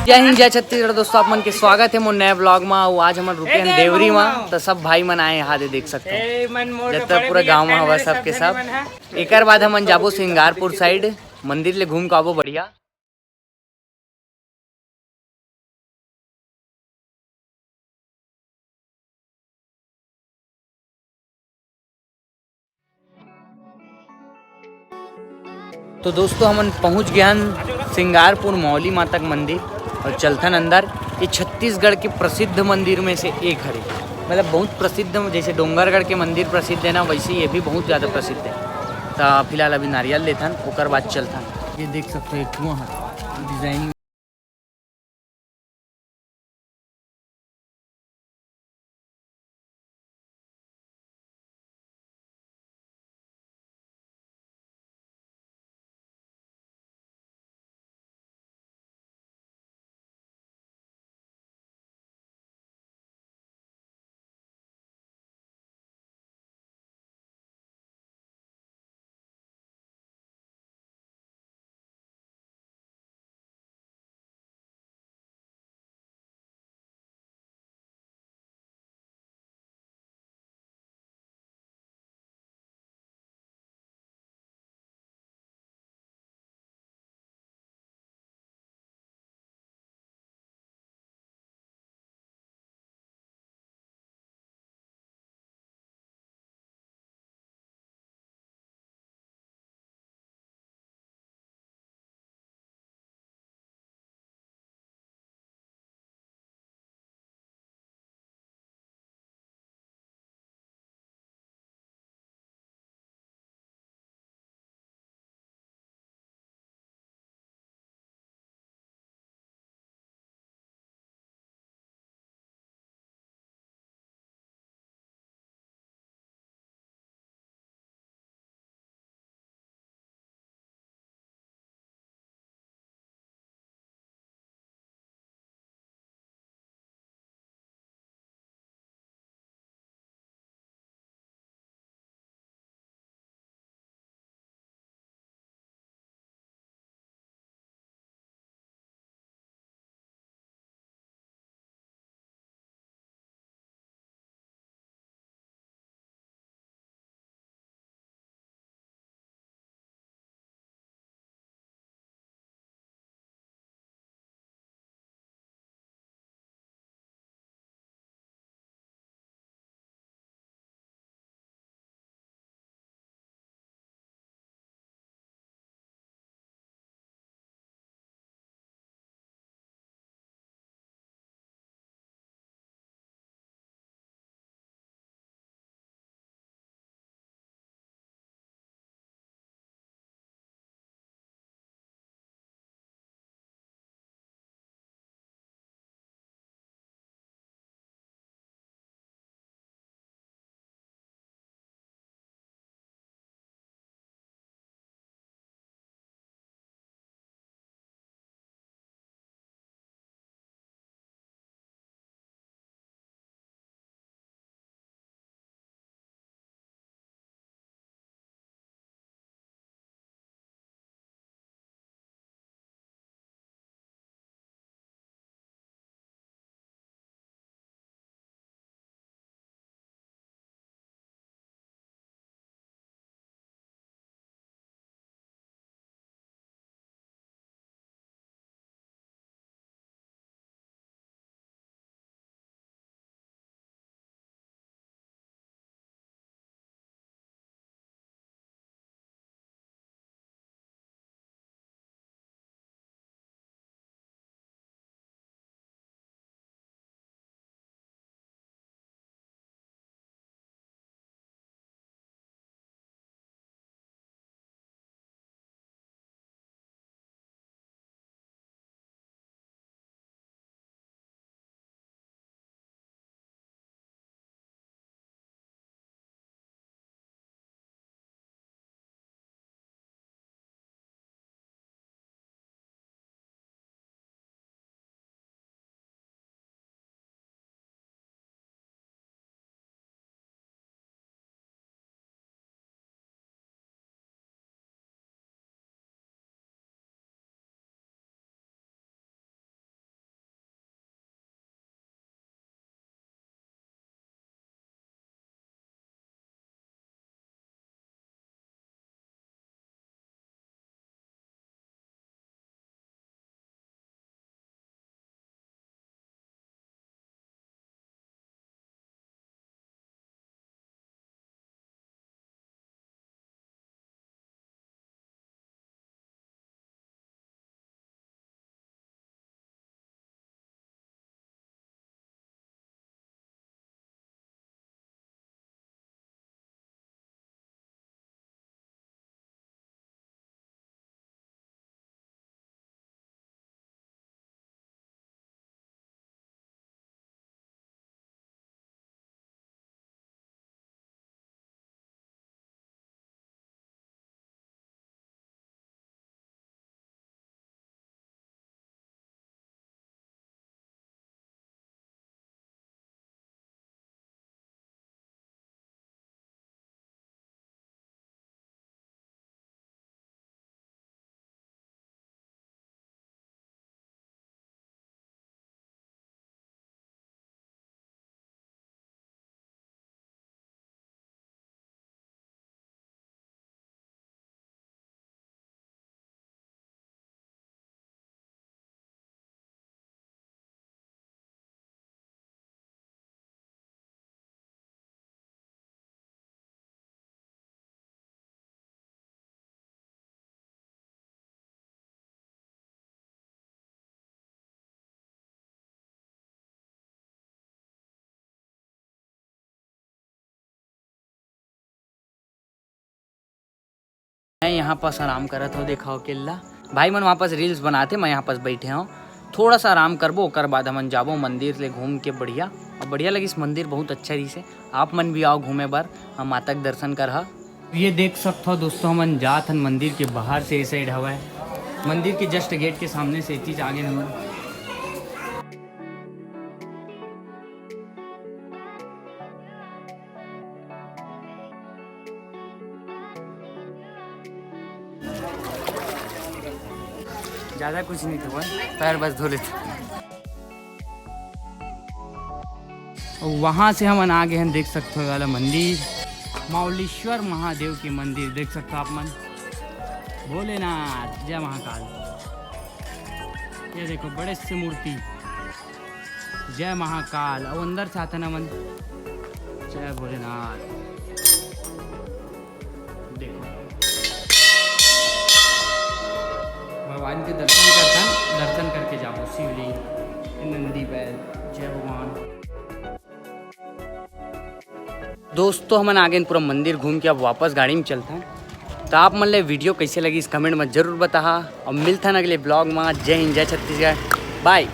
जय हिंद जय छत्तीसगढ़ दोस्तों, आप मन के स्वागत है मोर नए ब्लॉग में। आज हमन रुके हैं देवरी में, तो सब भाई मन आए यहाँ देख सकते हो। जब तक पूरा गांव में हवा सब के सब। एक बाद हमन जाबो सिंगारपुर साइड, मंदिर ले घूम के आबो बढ़िया। तो दोस्तों हमन पहुँच गए हैं सिंगारपुर मौली माता का मंदिर और चलथन अंदर। ये छत्तीसगढ़ के प्रसिद्ध मंदिर में से एक है, मतलब बहुत प्रसिद्ध। जैसे डोंगरगढ़ के मंदिर प्रसिद्ध है ना, वैसे ये भी बहुत ज़्यादा प्रसिद्ध है। तो फिलहाल अभी नारियल लेथन, ओकर बाद चलथन। ये देख सकते हो एक कुआं है, डिजाइनिंग यहाँ पास आराम करा था, देखा अकेला भाई मन वहाँ पास रील्स बनाते, मैं यहाँ पास बैठे हूँ, थोड़ा सा आराम करबो, ओकर बाद हमन जाबो मंदिर ले घूम के बढ़िया। और बढ़िया लगी इस मंदिर बहुत अच्छा रही से, आप मन भी आओ घूमे बार, हम माता के दर्शन कर। ये देख सकते हो दोस्तों, हमन जात हन मंदिर के बाहर से, साइड हवा मंदिर के जस्ट गेट के सामने से चीज आगे हमन। ज़्यादा कुछ नहीं था, पैर बस धो लेते। वहाँ से हम आगे हैं, देख सकते हो वाला मंदिर, मौलीश्वर महादेव की मंदिर देख सकते हो आप मन। भोलेनाथ जय महाकाल, ये देखो बड़े से मूर्ति, जय महाकाल। और अंदर से आता ना मन, जय भोलेनाथ। देखो भगवान के दर्शन करके जाओ, शिवलिंग, नंदी बैल, जय भगवान। दोस्तों हमन आगे पूरा मंदिर घूम के अब वापस गाड़ी में चलता है। तो आप मन ले वीडियो कैसे लगी इस कमेंट में जरूर बता, और मिलता है अगले ब्लॉग में। जय हिंद, जय छत्तीसगढ़, बाय।